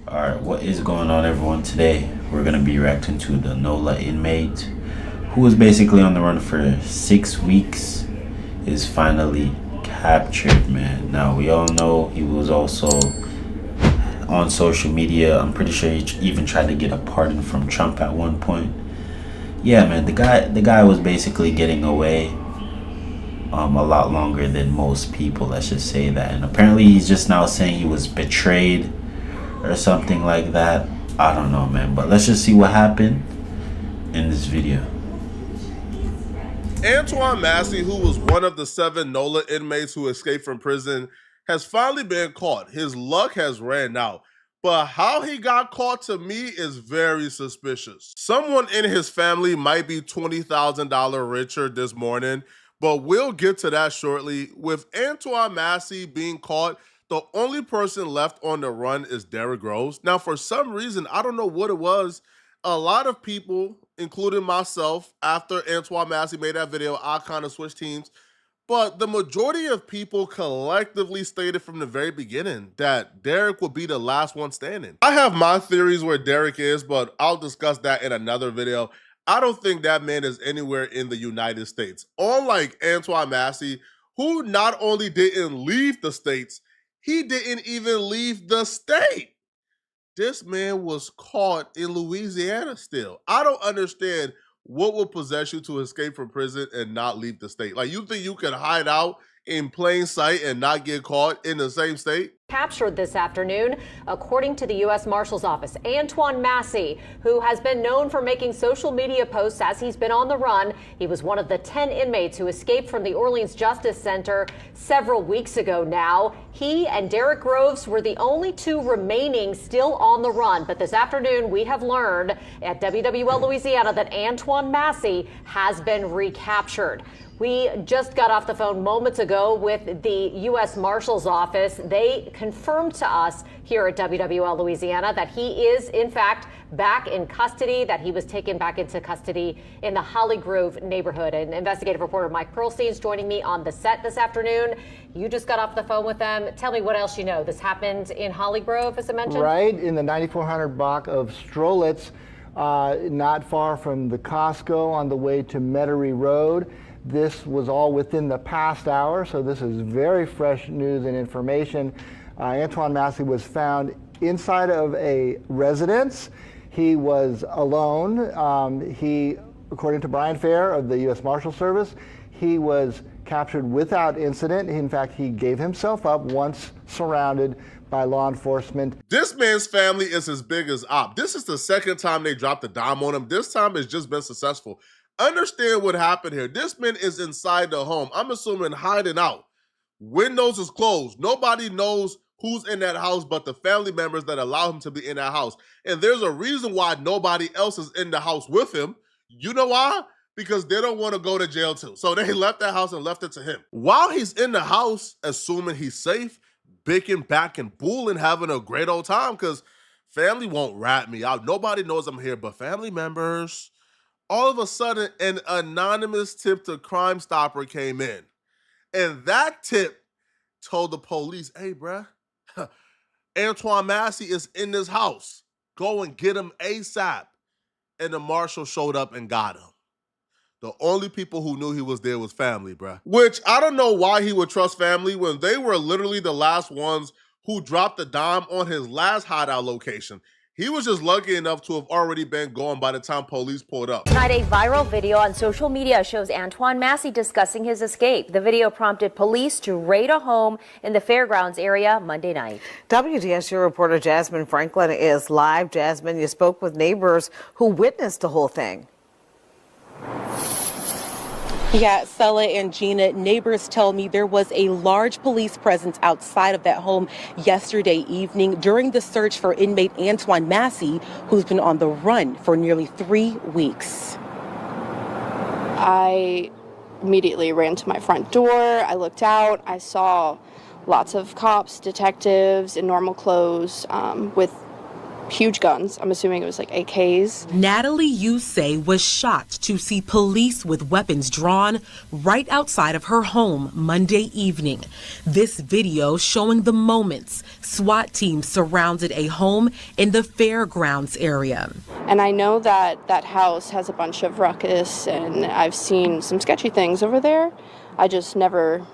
Alright, what is going on, everyone? Today we're going to be reacting to the NOLA inmate who was basically on the run for 6 weeks is finally captured, man. Now, we all know he was also on social media. I'm pretty sure he even tried to get a pardon from Trump at one point. Yeah, man, the guy was basically getting away a lot longer than most people, let's just say that. And apparently he's just now saying he was betrayed or something like that. I don't know, man, but let's just see what happened in this video. Antoine Massey, who was one of the 7 NOLA inmates who escaped from prison, has finally been caught. His luck has ran out. But how he got caught, to me, is very suspicious. Someone in his family might be $20,000 richer this morning, but we'll get to that shortly. With Antoine Massey being caught, the only person left on the run is Derrick Groves. Now, for some reason, I don't know what it was, a lot of people, including myself, after Antoine Massey made that video, I kind of switched teams. But the majority of people collectively stated from the very beginning that Derrick would be the last one standing. I have my theories where Derrick is, but I'll discuss that in another video. I don't think that man is anywhere in the United States. Unlike Antoine Massey, who not only didn't leave the States, he didn't even leave the state. This man was caught in Louisiana still. I don't understand what will possess you to escape from prison and not leave the state. Like, you think you can hide out in plain sight and not get caught in the same state? Captured this afternoon, according to the U.S. Marshal's Office. Antoine Massey, who has been known for making social media posts as he's been on the run. He was one of the 10 inmates who escaped from the Orleans Justice Center several weeks ago now. He and Derrick Groves were the only 2 remaining still on the run. But this afternoon, we have learned at WWL Louisiana that Antoine Massey has been recaptured. We just got off the phone moments ago with the U.S. Marshal's Office. They confirmed to us here at WWL Louisiana that he is, in fact, back in custody, that he was taken back into custody in the Holly Grove neighborhood. And investigative reporter Mike Pearlstein is joining me on the set this afternoon. You just got off the phone with them. Tell me what else you know. This happened in Holly Grove, as I mentioned? Right, in the 9400 block of Strolitz, not far from the Costco on the way to Metairie Road. This was all within the past hour, so this is very fresh news and information. Antoine Massey was found inside of a residence. He was alone. He, according to Brian Fair of the U.S. Marshal Service, he was captured without incident. In fact, he gave himself up once surrounded by law enforcement. This man's family is as big as op. This is the second time they dropped a dime on him. This time it's just been successful. Understand what happened here. This man is inside the home. I'm assuming hiding out. Windows is closed. Nobody knows who's in that house but the family members that allow him to be in that house. And there's a reason why nobody else is in the house with him. You know why? Because they don't want to go to jail too. So they left that house and left it to him. While he's in the house, assuming he's safe, bicking, backing, bulling, having a great old time, because family won't rat me out. Nobody knows I'm here but family members. All of a sudden, an anonymous tip to Crime Stopper came in. And that tip told the police, hey, bruh, Antoine Massey is in this house. Go and get him ASAP. And the marshal showed up and got him. The only people who knew he was there was family, bruh. Which, I don't know why he would trust family when they were literally the last ones who dropped the dime on his last hideout location. He was just lucky enough to have already been gone by the time police pulled up. Tonight, a viral video on social media shows Antoine Massey discussing his escape. The video prompted police to raid a home in the fairgrounds area Monday night. WDSU reporter Jasmine Franklin is live. Jasmine, you spoke with neighbors who witnessed the whole thing. Yeah, Stella and Gina, neighbors tell me there was a large police presence outside of that home yesterday evening during the search for inmate Antoine Massey, who's been on the run for nearly 3 weeks. I immediately ran to my front door. I looked out. I saw lots of cops, detectives in normal clothes with huge guns. I'm assuming it was like AKs. Natalie Yusei was shocked to see police with weapons drawn right outside of her home Monday evening. This video showing the moments SWAT teams surrounded a home in the fairgrounds area. And I know that that house has a bunch of ruckus, and I've seen some sketchy things over there. I just never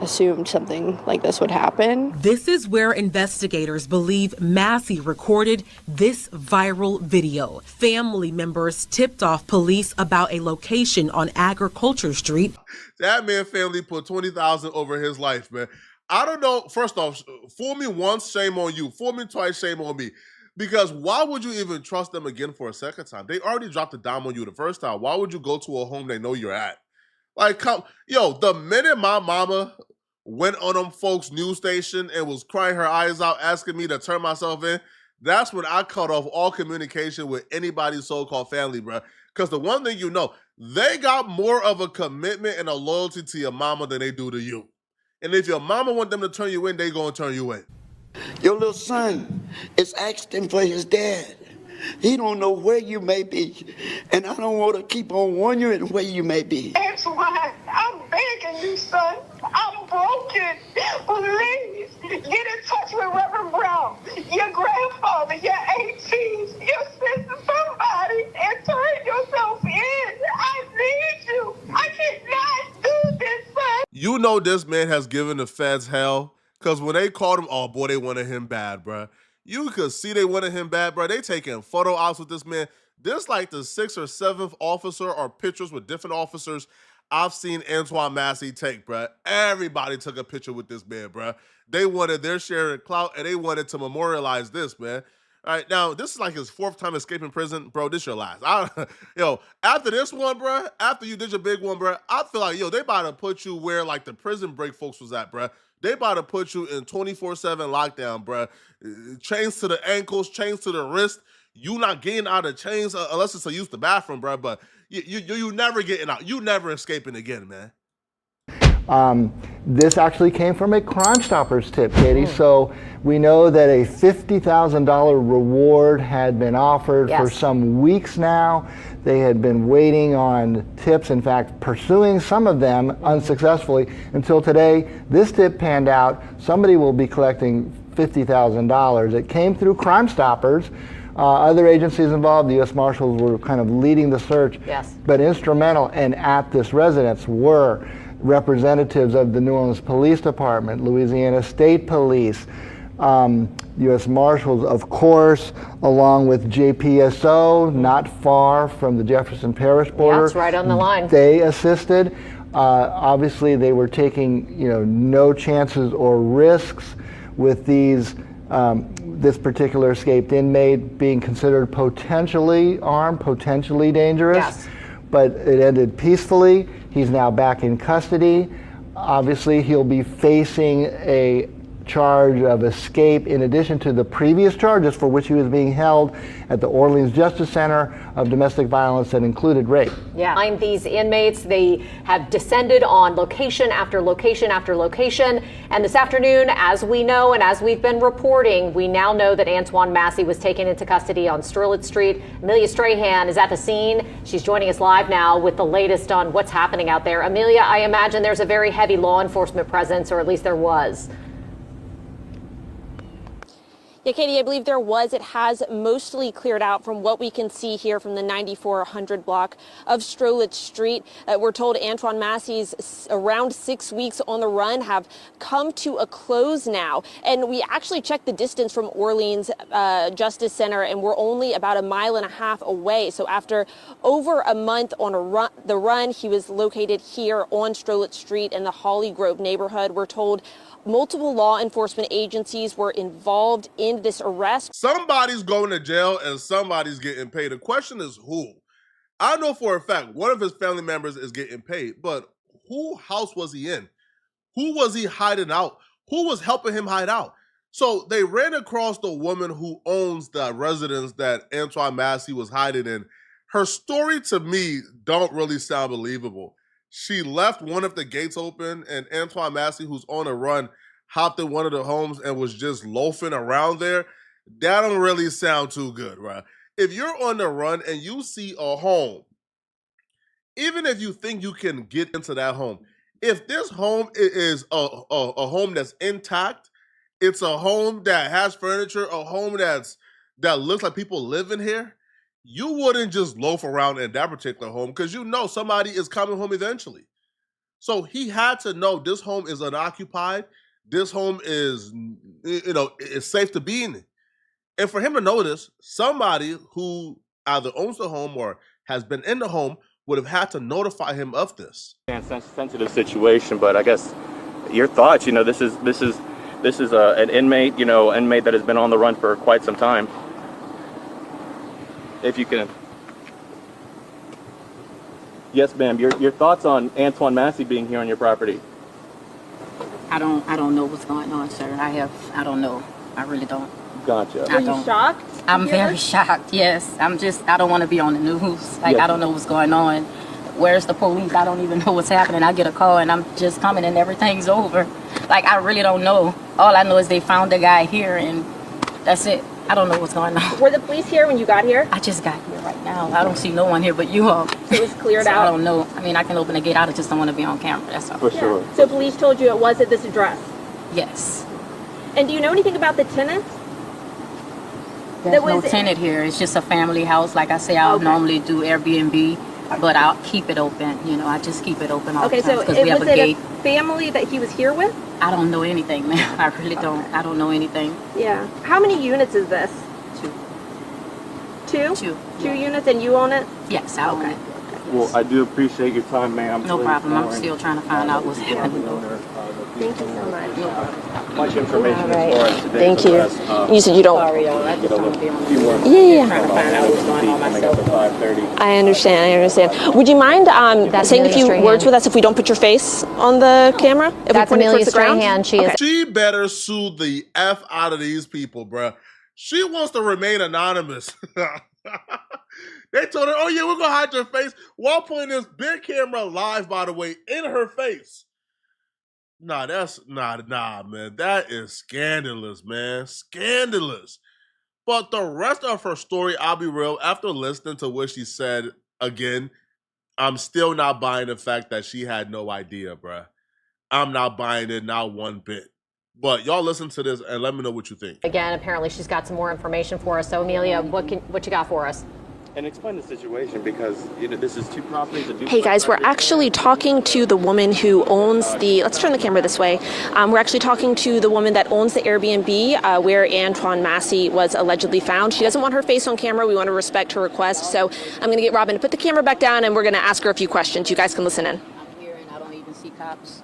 assumed something like this would happen. This is where investigators believe Massey recorded this viral video. Family members tipped off police about a location on Agriculture Street. That man family put $20,000 over his life, man. I don't know. First off, fool me once, shame on you. Fool me twice, shame on me. Because why would you even trust them again for a second time? They already dropped a dime on you the first time. Why would you go to a home they know you're at? Like, the minute my mama went on them folks' news station and was crying her eyes out, asking me to turn myself in, that's when I cut off all communication with anybody's so-called family, bro. Because the one thing you know, they got more of a commitment and a loyalty to your mama than they do to you. And if your mama want them to turn you in, they gonna turn you in. Your little son is asking for his dad. He don't know where you may be, and I don't want to keep on wondering where you may be. Antoine, I'm begging you, son. I'm broken. Please, get in touch with Reverend Brown, your grandfather, your aunties, your sister, somebody, and turn yourself in. I need you. I cannot do this, son. You know this man has given the feds hell, because when they called him, oh boy, they wanted him bad, bruh. You could see they wanted him bad, bro. They taking photo ops with this man. This like the 6th or 7th officer or pictures with different officers I've seen Antoine Massey take, bro. Everybody took a picture with this man, bro. They wanted their share of clout, and they wanted to memorialize this, man. All right, now, this is like his 4th time escaping prison. Bro, this your last. After this one, bro, after you did your big one, bro, I feel like, they about to put you where, like, the prison break folks was at, bro. They about to put you in 24/7 lockdown, bro. Chains to the ankles, chains to the wrist. You not getting out of chains unless it's to use the bathroom, bro. But you never getting out. You never escaping again, man. This actually came from a Crime Stoppers tip, Katie. So we know that a $50,000 reward had been offered for some weeks now. They had been waiting on tips, in fact, pursuing some of them unsuccessfully until today. This tip panned out. Somebody will be collecting $50,000. It came through Crime Stoppers. Other agencies involved, the U.S. Marshals were kind of leading the search. Yes. But instrumental and at this residence were representatives of the New Orleans Police Department, Louisiana State Police, U.S. Marshals, of course, along with JPSO, not far from the Jefferson Parish border. Yeah, it's right on the line. They assisted. Obviously, they were taking, no chances or risks with these. This particular escaped inmate being considered potentially armed, potentially dangerous. Yes. But it ended peacefully. He's now back in custody. Obviously, he'll be facing a charge of escape in addition to the previous charges for which he was being held at the Orleans Justice Center of domestic violence that included rape. Yeah, these inmates, they have descended on location after location after location. And this afternoon, as we know and as we've been reporting, we now know that Antoine Massey was taken into custody on Strolitz Street. Amelia Strahan is at the scene. She's joining us live now with the latest on what's happening out there. Amelia, I imagine there's a very heavy law enforcement presence, or at least there was. Yeah, Katie, I believe there was. It has mostly cleared out from what we can see here from the 9400 block of Strolitz Street. We're told Antoine Massey's around 6 weeks on the run have come to a close now. And we actually checked the distance from Orleans Justice Center, and we're only about 1.5 miles away. So after over a month on the run, he was located here on Strolitz Street in the Holly Grove neighborhood. We're told multiple law enforcement agencies were involved in this arrest. Somebody's going to jail and somebody's getting paid. The question is who? I know for a fact one of his family members is getting paid, but whose house was he in? Who was he hiding out? Who was helping him hide out? So they ran across the woman who owns the residence that Antoine Massey was hiding in. Her story to me don't really sound believable. She left one of the gates open, and Antoine Massey, who's on a run, hopped in one of the homes and was just loafing around there. that don't really sound too good, right? If you're on the run and you see a home, even if you think you can get into that home, if this home is a home that's intact, it's a home that has furniture, a home that looks like people live in here, you wouldn't just loaf around in that particular home because you know somebody is coming home eventually. So he had to know this home is unoccupied. This home is, is safe to be in. And for him to know this, somebody who either owns the home or has been in the home would have had to notify him of this. Sensitive situation, but I guess your thoughts. This is an inmate. Inmate that has been on the run for quite some time. If you can. Yes, ma'am. Your thoughts on Antoine Massey being here on your property? I don't know what's going on, sir. I don't know. I really don't. Gotcha. Are you shocked? I'm very shocked. Yes. I don't want to be on the news. Like, I don't know what's going on. Where's the police? I don't even know what's happening. I get a call and I'm just coming and everything's over. Like, I really don't know. All I know is they found the guy here and that's it. I don't know what's going on. Were the police here when you got here? I just got here right now. I don't see no one here but you all. So it was cleared out? I don't know. I mean, I can open the gate out. I just don't want to be on camera. That's all. For sure. So police told you it was at this address? Yes. And do you know anything about the tenant? There's no tenant here. It's just a family house. Like I say, I'll normally do Airbnb, but I'll keep it open. I just keep it open all the time because we have a gate. Was it a family that he was here with? I don't know anything, man. I really don't. I don't know anything. Yeah. How many units is this? Two. Two units, and you own it? Yes, I own it. Well, I do appreciate your time, ma'am. No problem. I'm still trying to find out what's happening. Thank you so much. Much information as far as today. Thank you. You said you don't. Sorry, y'all. I just don't want to be on the news. Yeah. Trying to find out what's going on myself. I understand. Would you mind saying a few words with us if we don't put your face on the camera? If That's Amelia Strahan. She better sue the F out of these people, bruh. She wants to remain anonymous. They told her, oh yeah, we're going to hide your face while putting this big camera live, by the way, in her face. Nah, man. That is scandalous, man. Scandalous. But the rest of her story, I'll be real, after listening to what she said again, I'm still not buying the fact that she had no idea, bruh. I'm not buying it, not one bit. But y'all listen to this and let me know what you think. Again, apparently she's got some more information for us. So, Amelia, what you got for us? And explain the situation because this is two properties. Hey guys, we're actually talking to the woman who owns let's turn the camera this way. We're actually talking to the woman that owns the Airbnb where Antoine Massey was allegedly found. She doesn't want her face on camera. We want to respect her request. So I'm going to get Robin to put the camera back down and we're going to ask her a few questions. You guys can listen in. I'm here and I don't even see cops.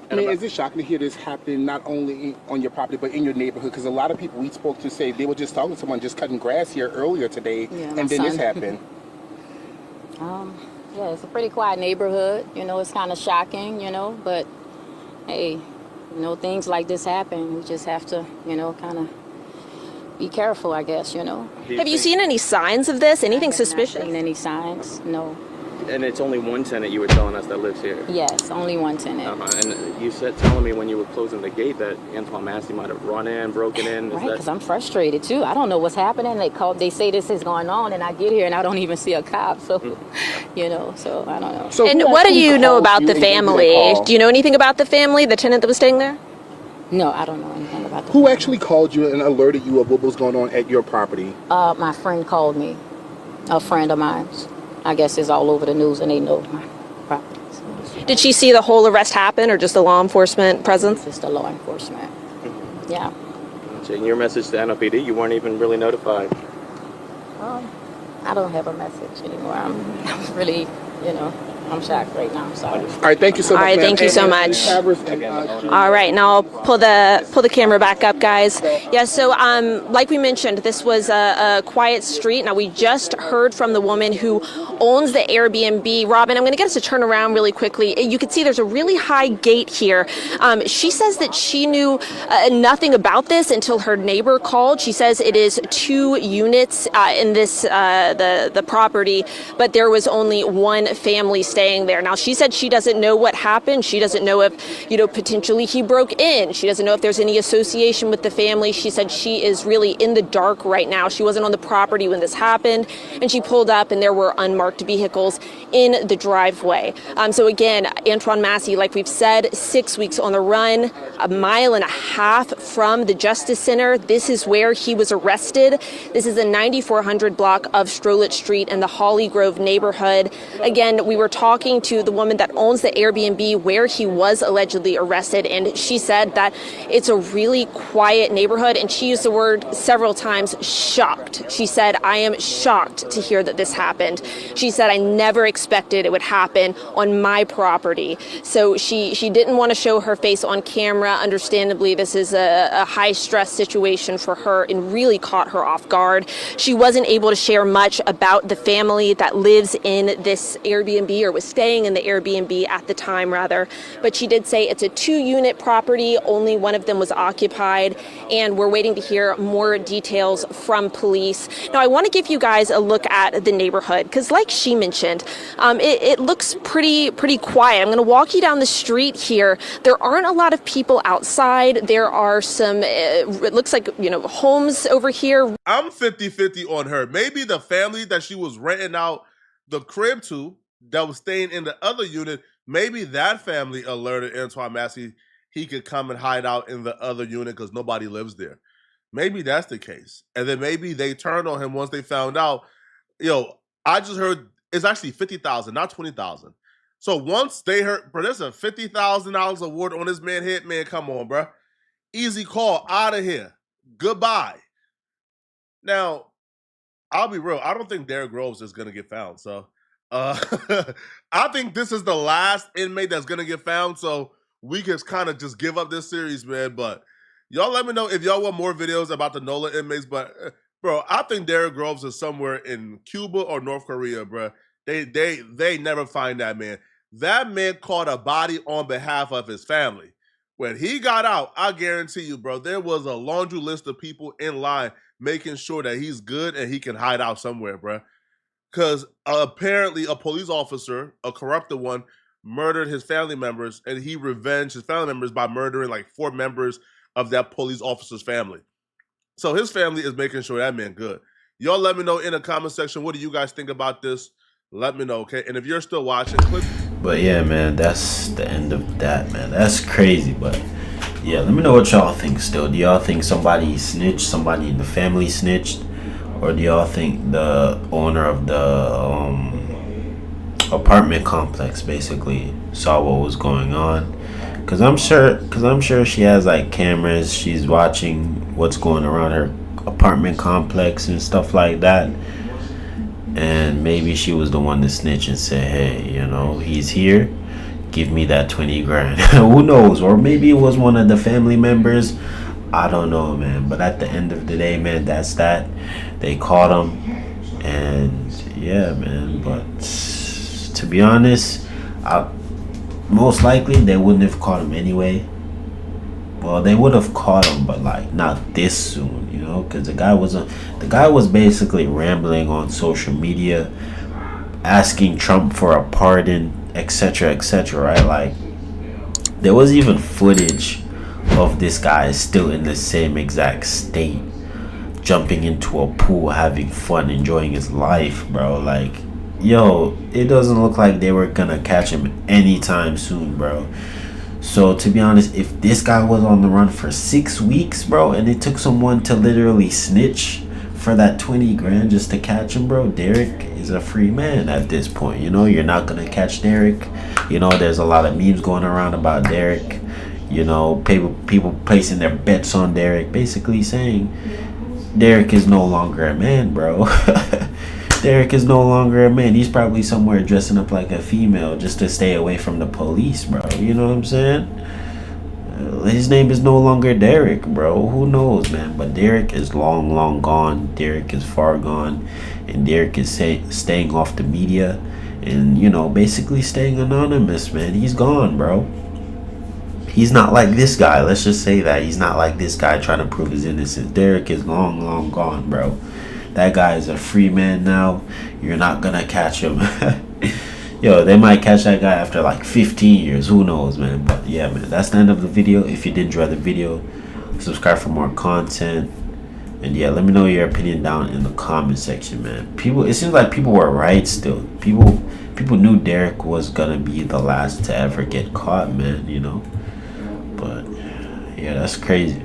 I mean, is it shocking to hear this happening not only on your property but in your neighborhood? Because a lot of people we spoke to say they were just talking to someone just cutting grass here earlier today, and then this happened. Yeah, it's a pretty quiet neighborhood. It's kind of shocking, but hey, things like this happen. We just have to, kind of be careful, I guess, Have you seen any signs of this? Anything suspicious? I haven't seen any signs, no. And it's only one tenant you were telling us that lives here. Yes, only one tenant. And you said telling me when you were closing the gate that Antoine Massey might have run in, broken in. Right, because I'm frustrated too. I don't know what's happening. They say this is going on, and I get here and I don't even see a cop. So, so I don't know. So and what do you know about the family? Do you know anything about the family, the tenant that was staying there? No, I don't know anything about that. Who actually called you and alerted you of what was going on at your property? My friend called me, a friend of mine. I guess it's all over the news and they know my property. Did she see the whole arrest happen or just the law enforcement presence? Just the law enforcement. Yeah. So in your message to NOPD, you weren't even really notified? I don't have a message anymore. I'm really, I'm shocked right now. I'm sorry. All right, thank you so much. All right, thank you so much. All right, now I'll pull the camera back up, guys. Yeah, so like we mentioned, this was a quiet street. Now we just heard from the woman who owns the Airbnb. Robin, I'm going to get us to turn around really quickly. You can see there's a really high gate here. She says that she knew nothing about this until her neighbor called. She says it is 2 units in this the property, but there was only one family staying there. Now, she said she doesn't know what happened. She doesn't know if, potentially he broke in. She doesn't know if there's any association with the family. She said she is really in the dark right now. She wasn't on the property when this happened, and she pulled up and there were unmarked vehicles in the driveway. So again, Antoine Massey, like we've said, 6 weeks on the run, 1.5 miles from the Justice Center. This is where he was arrested. This is the 9400 block of Strollett Street in the Holly Grove neighborhood. Again, we were talking to the woman that owns the Airbnb where he was allegedly arrested, and she said that it's a really quiet neighborhood, and she used the word several times, shocked. She said, I am shocked to hear that this happened. She said, I never expected it would happen on my property. So she didn't want to show her face on camera. Understandably, this is a high stress situation for her and really caught her off guard. She wasn't able to share much about the family that lives in this Airbnb, or was staying in the Airbnb at the time rather, but she did say it's a 2-unit property. Only one of them was occupied, and we're waiting to hear more details from police. Now, I want to give you guys a look at the neighborhood because, like she mentioned, it looks pretty quiet. I'm going to walk you down the street here. There aren't a lot of people outside. There are some, it looks like, homes over here. I'm 50-50 on her. Maybe the family that she was renting out the crib to that was staying in the other unit, maybe that family alerted Antoine Massey he could come and hide out in the other unit because nobody lives there. Maybe that's the case. And then maybe they turned on him once they found out, I just heard it's actually $50,000, not $20,000. So once they heard, bro, there's a $50,000 award on this man head, man, come on, bro. Easy call, out of here. Goodbye. Now, I'll be real. I don't think Derek Groves is going to get found. So I think this is the last inmate that's going to get found. So we can kind of just give up this series, man. But y'all let me know if y'all want more videos about the NOLA inmates. But, bro, I think Derek Groves is somewhere in Cuba or North Korea, bro. They never find that man. That man caught a body on behalf of his family. When he got out, I guarantee you, bro, there was a laundry list of people in line making sure that he's good and he can hide out somewhere, bro. Because apparently a police officer, a corrupted one, murdered his family members, and he revenged his family members by murdering like 4 members of that police officer's family. So his family is making sure that man good. Y'all let me know in the comment section, what do you guys think about this? Let me know, okay? And if you're still watching, click. But yeah, man, that's the end of that, man. That's crazy, but yeah, let me know what y'all think still. Do y'all think somebody snitched, somebody in the family snitched? Or do y'all think the owner of the apartment complex basically saw what was going on? Cause I'm sure she has like cameras. She's watching what's going around her apartment complex and stuff like that. And maybe she was the one to snitch and say, hey, he's here. Give me that 20 grand. Who knows? Or maybe it was one of the family members. I don't know, man. But at the end of the day, man, that's that. They caught him. And yeah, man. But to be honest, most likely they wouldn't have caught him anyway. Well, they would have caught him, but like not this soon, because the guy was basically rambling on social media, asking Trump for a pardon, etc., right? Like, there was even footage of this guy still in the same exact state, jumping into a pool, having fun, enjoying his life, bro. Like, yo, it doesn't look like they were gonna catch him anytime soon, bro. So to be honest, if this guy was on the run for 6 weeks, bro, and it took someone to literally snitch for that 20 grand just to catch him, bro, Derek is a free man at this point. You're not gonna catch Derek. There's a lot of memes going around about Derek. People placing their bets on Derek, basically saying Derek is no longer a man, bro. Derek is no longer a man. He's probably somewhere dressing up like a female just to stay away from the police, bro. You know what I'm saying? His name is no longer Derek, bro. Who knows, man? But Derek is long gone. Derek is far gone. And Derek is staying off the media and, basically staying anonymous, man. He's gone, bro. He's not like this guy. Let's just say that. He's not like this guy trying to prove his innocence. Derek is long gone, bro. That guy is a free man now. You're not gonna catch him. yo, they might catch that guy after like 15 years. Who knows, man? But yeah, man, that's the end of the video. If you did enjoy the video, subscribe for more content. And yeah, let me know your opinion down in the comment section, man. It seems like people were right still. People knew Derek was gonna be the last to ever get caught, man, you know. But yeah, that's crazy.